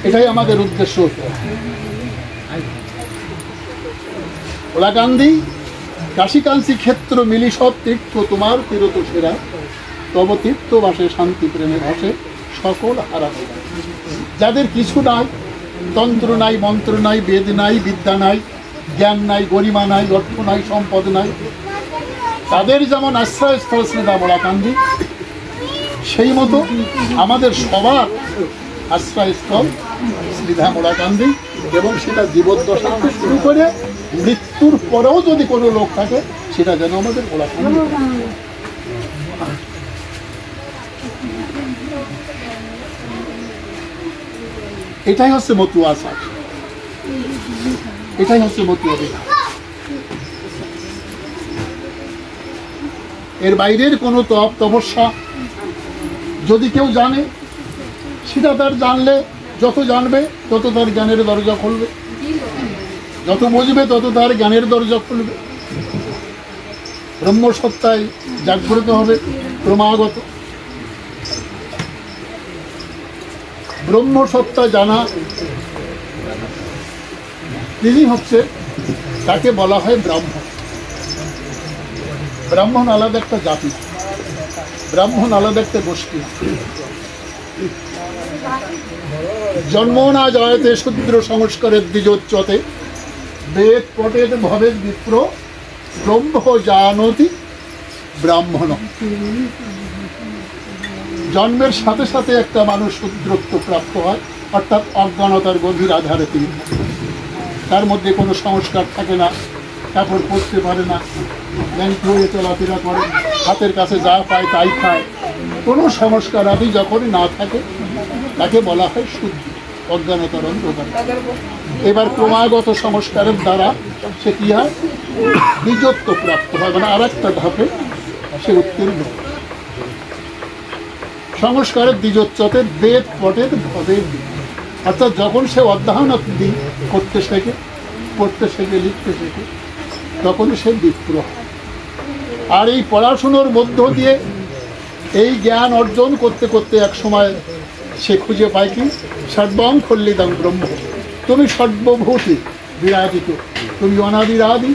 এটাই আমাদের উদ্দেশ্য হতে হবে। ওলাকান্দি কাশীকাঞ্চি ক্ষেত্র মিলি সব তীর্থ তোমার তীরত সেরা, তব তীর্থ বাসে শান্তি প্রেমে ভাসে সকল হারা। যাদের কিছু নাই, তন্ত্র নাই, মন্ত্র নাই, বেদ নাই, বিদ্যা নাই, জ্ঞান নাই, গরিমা নাই, অর্থ নাই, সম্পদ নাই, তাদের যেমন আশ্রয়স্থল শ্রীধাম ওলাকান্দি, সেই মতো আমাদের সবার আশ্রয়স্থল শ্রীধাম ওলাকান্দি। এবং সেটা জীবদ্দশা থেকে শুরু করে মৃত্যুর পরেও যদি কোনো লোক থাকে, সেটা যেন আমাদের ওলাকান্দি। এটাই হচ্ছে মতুয়া আচার, এটাই হচ্ছে মতুয়া বিধান। এর বাইরের কোনো তপ তপস্যা যদি কেউ জানে, সেটা তার জানলে, যত জানবে তত তার জ্ঞানের দরজা খুলবে, যত বুঝবে তত তার জ্ঞানের দরজা খুলবে, ব্রহ্মসত্তায় জাগ্রত হবে ক্রমাগত। ব্রহ্মসত্তা জানা তিনি হচ্ছে, তাকে বলা হয় ব্রাহ্মণ। ব্রাহ্মণ আলাদা একটা জাতি, ব্রাহ্মণ আলাদা একটা গোষ্ঠী। জন্ম না জয়তে শূদ্র সংস্কারের দ্বিজোচ্চতে, বেদ পটেত ভবেদ বিপ্র, ব্রহ্ম জানতি ব্রাহ্মণ। জন্মের সাথে সাথে একটা মানুষ শূদ্রত্ব প্রাপ্ত হয়, অর্থাৎ অজ্ঞানতার গভীর আধারে তিনি, তার মধ্যে কোনো সংস্কার থাকে না, কাপড় পরতে পারে না, ব্যাংক হয়ে চলাফেরা করে, হাতের কাছে যা পায় তাই খায়, কোনো সংস্কার আদি যখনই না থাকে, তাকে বলা হয় শুদ্ধ, অজ্ঞানতার অন্ধকার। এবার ক্রমাগত সংস্কারের দ্বারা সে কি হয়, দ্বিজত্ব প্রাপ্ত হয়, মানে আর একটা ধাপে সে উত্তীর্ণ। সংস্কারের দ্বিজোচ্চতে বেদ পটের ভবের, অর্থাৎ যখন সে অধ্যয়ন করতে শেখে, পড়তে শেখে, লিখতে শেখে, তখন সে বিপ্র। আর এই পড়াশুনোর মধ্য দিয়ে এই জ্ঞান অর্জন করতে করতে এক সময় সে খুঁজে পায় কি, সর্বং খল্লিদং ব্রহ্ম, তুমি সর্বভূতি বিরাজিত, তুমি অনাদিরাদি,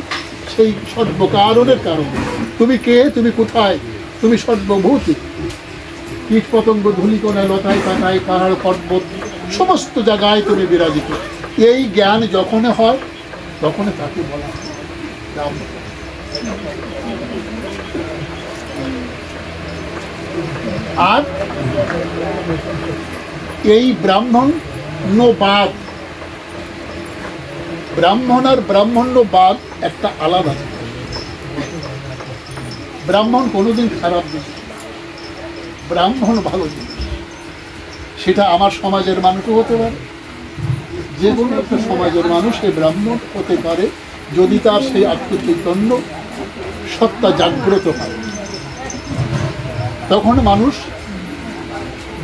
সেই সর্বকারণের কারণ। তুমি কে, তুমি কোথায়, তুমি সর্বভূতি। কীট পতঙ্গ ধূলিকণা লতায় পাতায় পাহাড় পর্বত সমস্ত জায়গায় তুমি বিরাজিত। এই জ্ঞান যখন হয় তখন তাকে বলা হয় ব্রাহ্মণ। আর এই ব্রাহ্মণ্যবাদ, ব্রাহ্মণ আর ব্রাহ্মণ্যবাদ একটা আলাদা। ব্রাহ্মণ কোনোদিন খারাপ জিনিস, ব্রাহ্মণ ভালো জিনিস। সেটা আমার সমাজের মানুষও হতে পারে, যে কোনো একটা সমাজের মানুষ এই ব্রাহ্মণ হতে পারে, যদি তার সেই আত্মচৈতন্য সত্তা জাগ্রত হয়, তখন মানুষ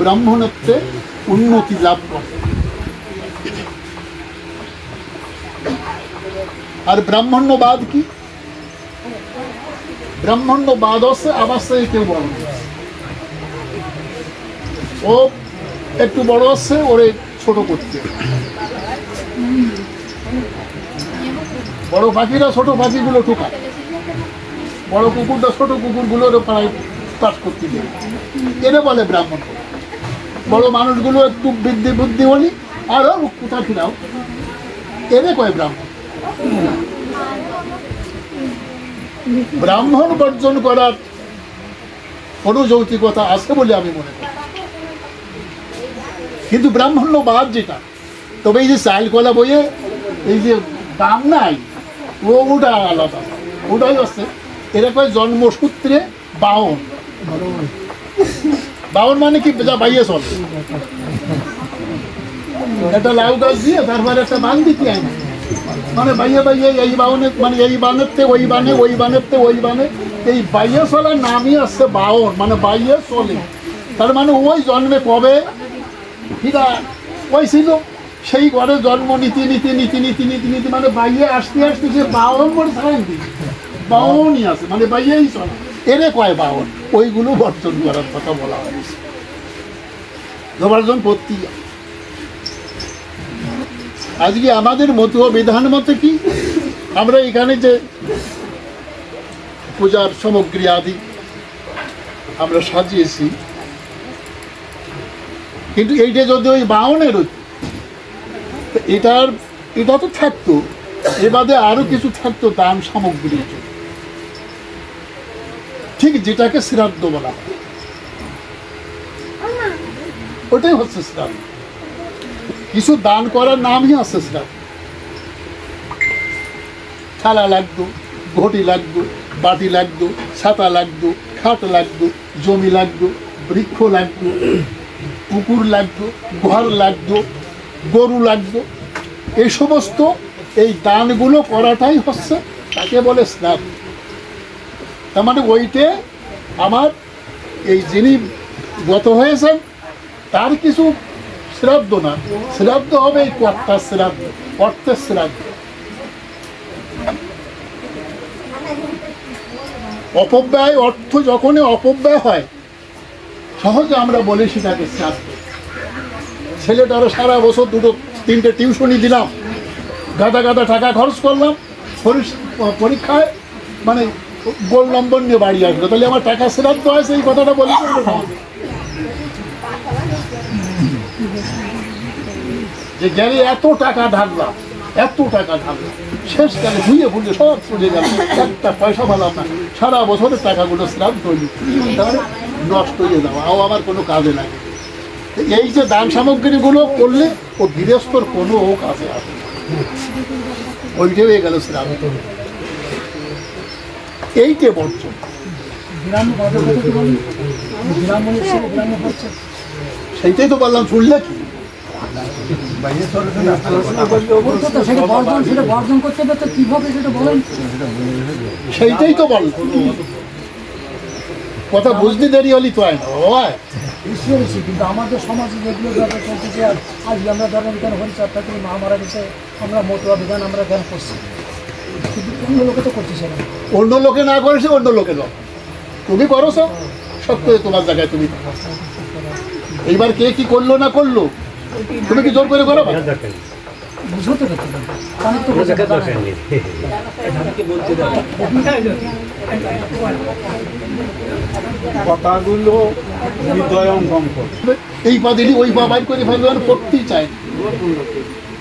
ব্রাহ্মণত্বে উন্নতি লাভ করে। আর ব্রাহ্মণ্যবাদ কি? ব্রাহ্মণ্যবাদ হচ্ছে আবার সেই কেউ বলে ও একটু বড় হচ্ছে, ওরে ছোট করতে। বড় পাখিরা ছোট পাখিগুলো ঠুকায়, বড় কুকুরটা ছোট কুকুরগুলোর পাড়ায় পাশ করতে দেয়, এনে বলে ব্রাহ্মণ। বড় মানুষগুলো একটু বুদ্ধি হলি আরো কোথা ফিরাও, এনে কয় ব্রাহ্মণ। ব্রাহ্মণ বর্জন করার অনুযৌতিকতা আছে বলে আমি মনে করি। কিন্তু ব্রাহ্মণ্যবাদ যেটা, তবে এই যে চাইল কলা বইয়ে এই যে দাম নাই, ওটা আলাদা, ওটাই আছে। এরা কয় জন্মসূত্রে বাউন। বাউন মানে কি, যা বাইয়ে চলে, একটা লাউ গাছ দিয়ে তারপরে একটা বান দিতে হয় না, মানে বাইয়ে বাইয়ে এই বাউনে, মানে এই বানেরতে ওই বানে, ওই বানেরতে ওই বানে, এই বাইয়ে চলার নামই আসছে বাউন, মানে বাইয়ে চলে। তার মানে ওই জন্মে কবে ফিরা ওই ছিল, সেই ঘরে জন্ম নীতি নীতি নীতি নীতি নীতি নীতি, মানে বাইয়ে আসতে আসতে সে বাউন করে ছাড়াই দিই, বাউনই আছে, মানে বাইয়েই চলে, এরে কয় বাউন। ওইগুলো বর্জন করার কথা বলা হয়েছে। ধর্মার্জন করতে যায়। আজকে আমাদের মতো বিধান মতে কি আমরা এখানে যে পূজার সামগ্রী আদি আমরা সাজিয়েছি, কিন্তু এইটা যদি ওই বাউনের এটা তো থাকতো, এ বাদে আরো কিছু থাকতো দান সামগ্রী, ঠিক যেটাকে শ্রাদ্ধ বলা হয়, ওটাই হচ্ছে শ্রাদ্ধ। কিছু দান করার নামই আছে শ্রাদ্ধ। থালা লাগতো, ঘটি লাগতো, বাটি লাগতো, ছাতা লাগতো, খাট লাগতো, জমি লাগতো, বৃক্ষ লাগতো, পুকুর লাগতো, ঘর লাগতো, গরু লাগতো। এই সমস্ত এই দানগুলো করাটাই হচ্ছে, তাকে বলে শ্রাদ্ধ। তার মানে ওইটে আমার এই যিনি গত হয়েছেন তার কিছু শ্রাদ্ধ না, শ্রাদ্ধ হবে এই কর্তার শ্রাদ্ধ, অর্থের শ্রাদ্ধ। অপব্যয়, অর্থ যখনই অপব্যয় হয় সহজে আমরা বলি সেটাকে শ্রাদ্ধ। ছেলেটারও সারা বছর 2-3টে টিউশনি দিলাম, গাদা গাদা টাকা খরচ করলাম, পরীক্ষায় মানে গোল নম্বর নিয়ে বাড়ি আসলো, তাহলে আমার টাকা শ্রাদ্ধ আছে, এই কথাটা বলি। যে গেলে এত টাকা ঢাকলাম, শেষকালে ধুয়ে ভুলে সব চলে গেল, একটা পয়সা পেলাম না, সারা বছরের টাকাগুলো শ্রাদ্ধ হইল, তাহলে নষ্ট হয়ে যাওয়া, আমার কোনো কাজে লাগে। এই যে দান সামগ্রীগুলো করলে ও গৃহস্থর কোনো কাজে আসে না, ওইটা হয়ে গেল শ্রাদ্ধ। এইটে বর্জন। সেইটাই তো বললাম, শুনলে কি সেইটাই তো বল, কথা বুঝতে দেরি হলি তো হয় না। কিন্তু আমাদের সমাজে যেগুলো ব্যাপার চলছে, আজ আমরা ধরেন কেন হরিচার ঠাকুর মা মারা গেছে, আমরা মতুয়া বিধান আমরা জ্ঞান করছি, কিন্তু অন্য লোকে তো করছে সেটা। অন্য লোকে না করেছে, অন্য লোকে নয়, তুমি করো সব করে তোমার জায়গায় তুমি। এইবার কে কি করলো না করলো তুমি কি জোর করে করো? কথাগুলো এই পা দিলি ওই পা বাইর করে ভগবান করতেই চায়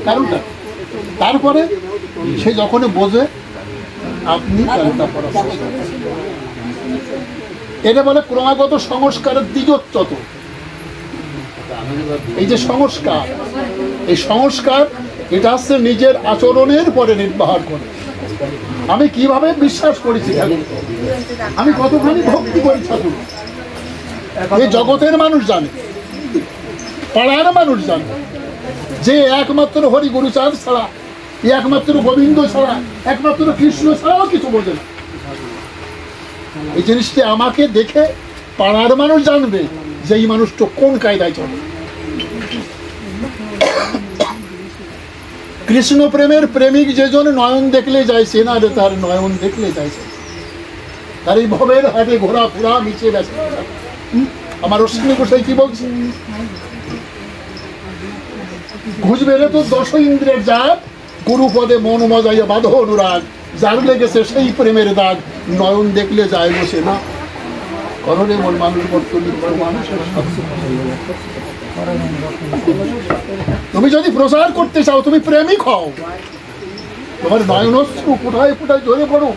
কারণটা। তারপরে সে যখন বোঝে আপনি কারণটা পড়া, এটা বলে ক্রমাগত সংস্কারের দ্বিজোচ্চত। এই যে সংস্কার, এই সংস্কার এটা হচ্ছে নিজের আচরণের পরে নির্বাহ করে। আমি কিভাবে বিশ্বাস করেছি ঠাকুর, আমি কতখানি ভক্তি করি ঠাকুর, এই জগতের মানুষ জানে, পাড়ার মানুষ জানে, যে একমাত্র হরি গুরুচাঁদ ছাড়া, একমাত্র গোবিন্দ ছাড়া, একমাত্র কৃষ্ণ ছাড়াও কিছু বোঝে না। এই জিনিসটি আমাকে দেখে পাড়ার মানুষ জানবে যে এই মানুষটা কোন কায়দায় চলে। কৃষ্ণ প্রেমের প্রেমিক যেজন নয়ন দেখলে যাইছে না রে, তার নয়ন দেখলে যাইছে, তার এই ভবের হাটে ঘোরা ফেরা মিশে গেছে। আমার অশ্বিনী গোসাই কি বলছে, খুঁজবে রে তো 10 ইন্দ্রের জাত, গুরুপদে মন মজাইয়া বাঁধো অনুরাগ, যার লেগেছে সেই প্রেমের দাগ, নয়ন দেখলে যায় বসে না। করণে মন মানুষ বর্তমান মানুষের। তুমি যদি প্রচার করতে চাও, তুমি প্রেমিক হও, তোমার নয়নশ্রু কোথায় কোথায় ঝরে পড়ো।